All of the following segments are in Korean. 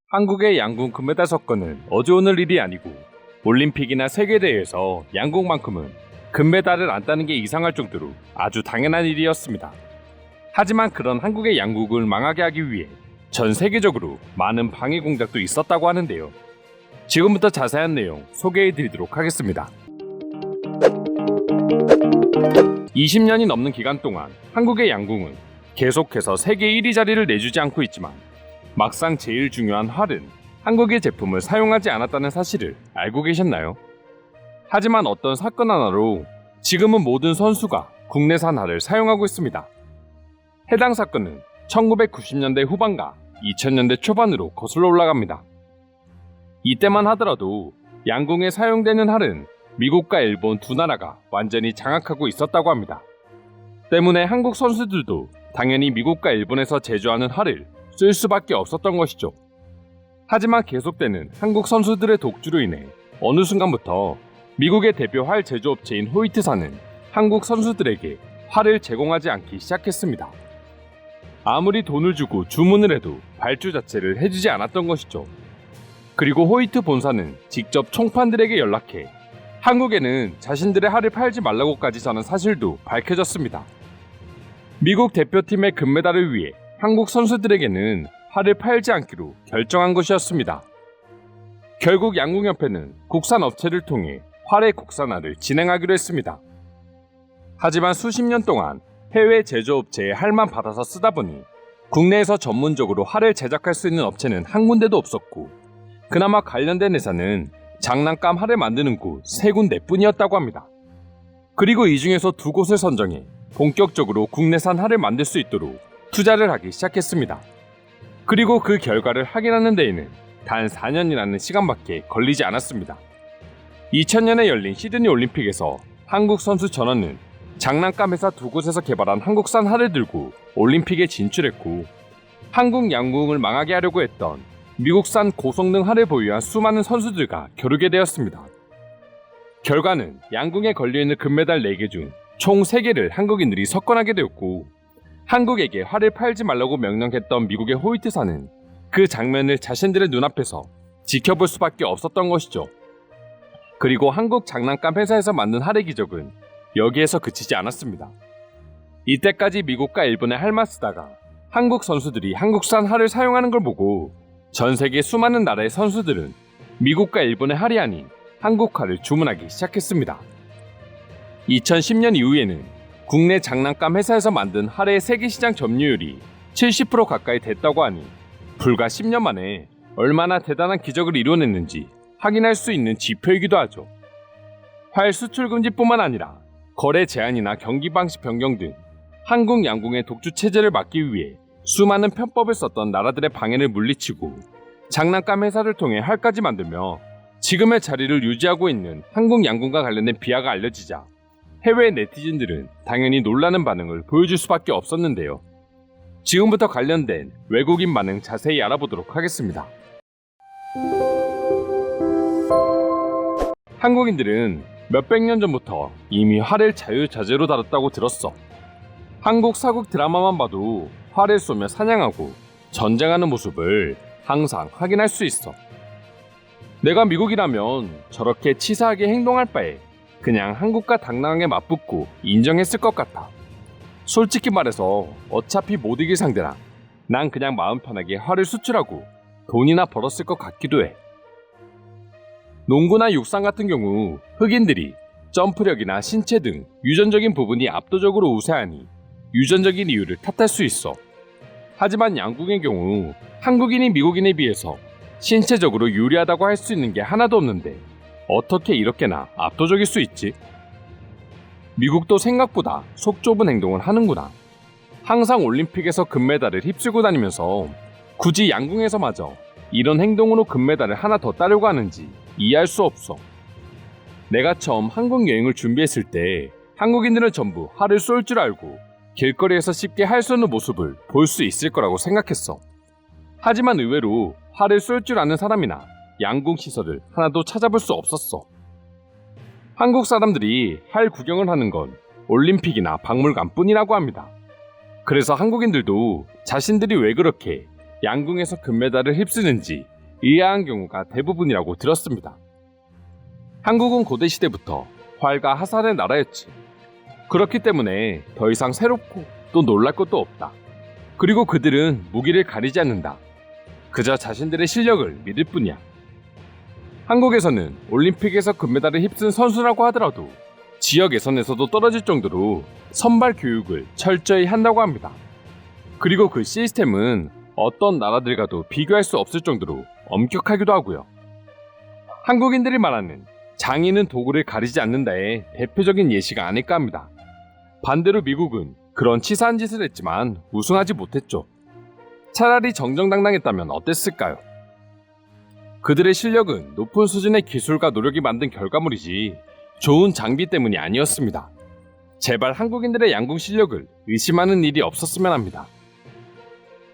한국의 양궁 금메달 석권은 어제 오늘 일이 아니고 올림픽이나 세계대회에서 양궁만큼은 금메달을 안 따는 게 이상할 정도로 아주 당연한 일이었습니다. 하지만 그런 한국의 양궁을 망하게 하기 위해 전 세계적으로 많은 방해 공작도 있었다고 하는데요. 지금부터 자세한 내용 소개해드리도록 하겠습니다. 20년이 넘는 기간 동안 한국의 양궁은 계속해서 세계 1위 자리를 내주지 않고 있지만 막상 제일 중요한 활은 한국의 제품을 사용하지 않았다는 사실을 알고 계셨나요? 하지만 어떤 사건 하나로 지금은 모든 선수가 국내산 활을 사용하고 있습니다. 해당 사건은 1990년대 후반과 2000년대 초반으로 거슬러 올라갑니다. 이때만 하더라도 양궁에 사용되는 활은 미국과 일본 두 나라가 완전히 장악하고 있었다고 합니다. 때문에 한국 선수들도 당연히 미국과 일본에서 제조하는 활을 쓸 수밖에 없었던 것이죠. 하지만 계속되는 한국 선수들의 독주로 인해 어느 순간부터 미국의 대표 활 제조업체인 호이트사는 한국 선수들에게 활을 제공하지 않기 시작했습니다. 아무리 돈을 주고 주문을 해도 발주 자체를 해주지 않았던 것이죠. 그리고 호이트 본사는 직접 총판들에게 연락해 한국에는 자신들의 활을 팔지 말라고까지 전한 사실도 밝혀졌습니다. 미국 대표팀의 금메달을 위해 한국 선수들에게는 활을 팔지 않기로 결정한 것이었습니다. 결국 양궁협회는 국산 업체를 통해 활의 국산화를 진행하기로 했습니다. 하지만 수십 년 동안 해외 제조업체의 활만 받아서 쓰다 보니 국내에서 전문적으로 활을 제작할 수 있는 업체는 한 군데도 없었고 그나마 관련된 회사는 장난감 활을 만드는 곳 3군데뿐이었다고 합니다. 그리고 이 중에서 2곳을 선정해 본격적으로 국내산 활을 만들 수 있도록 투자를 하기 시작했습니다. 그리고 그 결과를 확인하는 데에는 단 4년이라는 시간밖에 걸리지 않았습니다. 2000년에 열린 시드니 올림픽에서 한국 선수 전원은 장난감 회사 2곳에서 개발한 한국산 활을 들고 올림픽에 진출했고 한국 양궁을 망하게 하려고 했던 미국산 고성능 활을 보유한 수많은 선수들과 겨루게 되었습니다. 결과는 양궁에 걸려있는 금메달 4개 중 총 3개를 한국인들이 석권하게 되었고 한국에게 활을 팔지 말라고 명령했던 미국의 호이트사는 그 장면을 자신들의 눈앞에서 지켜볼 수밖에 없었던 것이죠. 그리고 한국 장난감 회사에서 만든 활의 기적은 여기에서 그치지 않았습니다. 이때까지 미국과 일본의 활만 쓰다가 한국 선수들이 한국산 활을 사용하는 걸 보고 전 세계 수많은 나라의 선수들은 미국과 일본의 활이 아닌 한국 활을 주문하기 시작했습니다. 2010년 이후에는 국내 장난감 회사에서 만든 활의 세계 시장 점유율이 70% 가까이 됐다고 하니 불과 10년 만에 얼마나 대단한 기적을 이뤄냈는지 확인할 수 있는 지표이기도 하죠. 활 수출 금지뿐만 아니라 거래 제한이나 경기 방식 변경 등 한국 양궁의 독주 체제를 막기 위해 수많은 편법을 썼던 나라들의 방해를 물리치고 장난감 회사를 통해 활까지 만들며 지금의 자리를 유지하고 있는 한국 양궁과 관련된 비하가 알려지자 해외 네티즌들은 당연히 놀라는 반응을 보여줄 수밖에 없었는데요. 지금부터 관련된 외국인 반응 자세히 알아보도록 하겠습니다. 한국인들은 몇백 년 전부터 이미 활을 자유자재로 다뤘다고 들었어. 한국 사극 드라마만 봐도 활을 쏘며 사냥하고 전쟁하는 모습을 항상 확인할 수 있어. 내가 미국이라면 저렇게 치사하게 행동할 바에 그냥 한국과 당당하게 맞붙고 인정했을 것 같아. 솔직히 말해서 어차피 못 이길 상대라 난 그냥 마음 편하게 활을 수출하고 돈이나 벌었을 것 같기도 해. 농구나 육상 같은 경우 흑인들이 점프력이나 신체 등 유전적인 부분이 압도적으로 우세하니 유전적인 이유를 탓할 수 있어. 하지만 양궁의 경우 한국인이 미국인에 비해서 신체적으로 유리하다고 할 수 있는 게 하나도 없는데 어떻게 이렇게나 압도적일 수 있지? 미국도 생각보다 속 좁은 행동을 하는구나. 항상 올림픽에서 금메달을 휩쓸고 다니면서 굳이 양궁에서마저 이런 행동으로 금메달을 하나 더 따려고 하는지 이해할 수 없어. 내가 처음 한국 여행을 준비했을 때 한국인들은 전부 활을 쏠 줄 알고 길거리에서 쉽게 활 쏘는 모습을 볼 수 있을 거라고 생각했어. 하지만 의외로 활을 쏠 줄 아는 사람이나 양궁 시설을 하나도 찾아볼 수 없었어. 한국 사람들이 활 구경을 하는 건 올림픽이나 박물관뿐이라고 합니다. 그래서 한국인들도 자신들이 왜 그렇게 양궁에서 금메달을 휩쓰는지 의아한 경우가 대부분이라고 들었습니다. 한국은 고대시대부터 활과 하살의 나라였지. 그렇기 때문에 더 이상 새롭고 또 놀랄 것도 없다. 그리고 그들은 무기를 가리지 않는다. 그저 자신들의 실력을 믿을 뿐이야. 한국에서는 올림픽에서 금메달을 휩쓴 선수라고 하더라도 지역 예선에서도 떨어질 정도로 선발 교육을 철저히 한다고 합니다. 그리고 그 시스템은 어떤 나라들과도 비교할 수 없을 정도로 엄격하기도 하고요. 한국인들이 말하는 장인은 도구를 가리지 않는다의 대표적인 예시가 아닐까 합니다. 반대로 미국은 그런 치사한 짓을 했지만 우승하지 못했죠. 차라리 정정당당했다면 어땠을까요? 그들의 실력은 높은 수준의 기술과 노력이 만든 결과물이지 좋은 장비 때문이 아니었습니다. 제발 한국인들의 양궁 실력을 의심하는 일이 없었으면 합니다.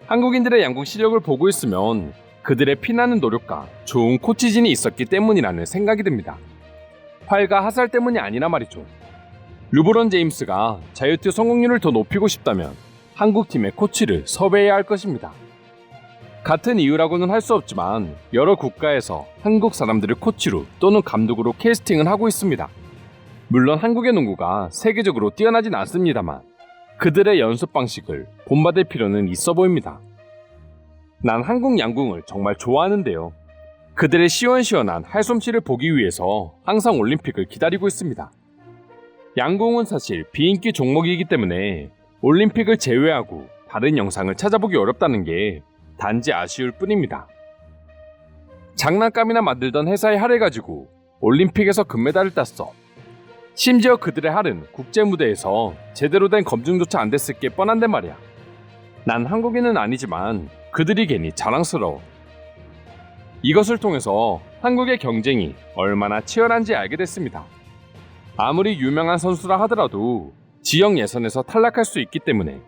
한국인들의 양궁 실력을 보고 있으면 그들의 피나는 노력과 좋은 코치진이 있었기 때문이라는 생각이 듭니다. 활과 하살 때문이 아니라 말이죠. 르브론 제임스가 자유투 성공률을 더 높이고 싶다면 한국팀의 코치를 섭외해야 할 것입니다. 같은 이유라고는 할 수 없지만 여러 국가에서 한국 사람들을 코치로 또는 감독으로 캐스팅을 하고 있습니다. 물론 한국의 농구가 세계적으로 뛰어나진 않습니다만 그들의 연습 방식을 본받을 필요는 있어 보입니다. 난 한국 양궁을 정말 좋아하는데요. 그들의 시원시원한 할솜씨를 보기 위해서 항상 올림픽을 기다리고 있습니다. 양궁은 사실 비인기 종목이기 때문에 올림픽을 제외하고 다른 영상을 찾아보기 어렵다는 게 단지 아쉬울 뿐입니다. 장난감이나 만들던 회사의 할을 가지고 올림픽에서 금메달을 땄어. 심지어 그들의 할은 국제 무대에서 제대로 된 검증조차 안 됐을 게 뻔한데 말이야. 난 한국인은 아니지만 그들이 괜히 자랑스러워. 이것을 통해서 한국의 경쟁이 얼마나 치열한지 알게 됐습니다. 아무리 유명한 선수라 하더라도 지역 예선에서 탈락할 수 있기 때문에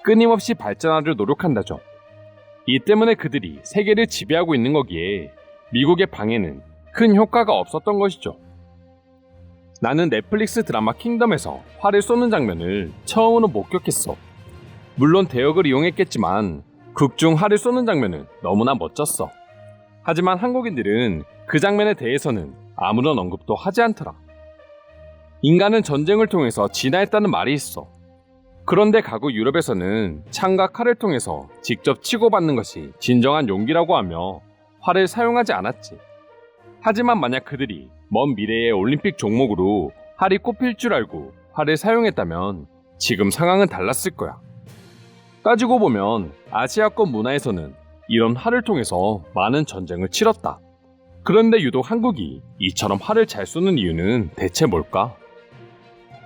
끊임없이 발전하려 노력한다죠. 이 때문에 그들이 세계를 지배하고 있는 거기에 미국의 방해는 큰 효과가 없었던 것이죠. 나는 넷플릭스 드라마 킹덤에서 활을 쏘는 장면을 처음으로 목격했어. 물론 대역을 이용했겠지만 극중 활을 쏘는 장면은 너무나 멋졌어. 하지만 한국인들은 그 장면에 대해서는 아무런 언급도 하지 않더라. 인간은 전쟁을 통해서 진화했다는 말이 있어. 그런데 가구 유럽에서는 창과 칼을 통해서 직접 치고받는 것이 진정한 용기라고 하며 활을 사용하지 않았지. 하지만 만약 그들이 먼 미래의 올림픽 종목으로 활이 꼽힐 줄 알고 활을 사용했다면 지금 상황은 달랐을 거야. 따지고 보면 아시아권 문화에서는 이런 활을 통해서 많은 전쟁을 치렀다. 그런데 유독 한국이 이처럼 활을 잘 쏘는 이유는 대체 뭘까?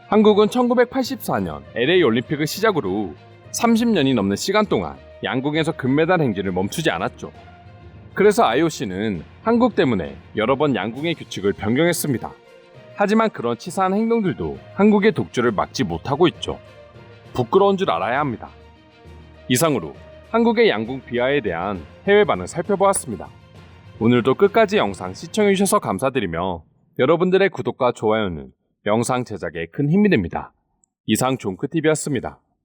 한국은 1984년 LA 올림픽을 시작으로 30년이 넘는 시간 동안 양궁에서 금메달 행진을 멈추지 않았죠. 그래서 IOC는 한국 때문에 여러 번 양궁의 규칙을 변경했습니다. 하지만 그런 치사한 행동들도 한국의 독주를 막지 못하고 있죠. 부끄러운 줄 알아야 합니다. 이상으로 한국의 양궁 비하에 대한 해외 반응 살펴보았습니다. 오늘도 끝까지 영상 시청해주셔서 감사드리며 여러분들의 구독과 좋아요는 영상 제작에 큰 힘이 됩니다. 이상 종크TV였습니다.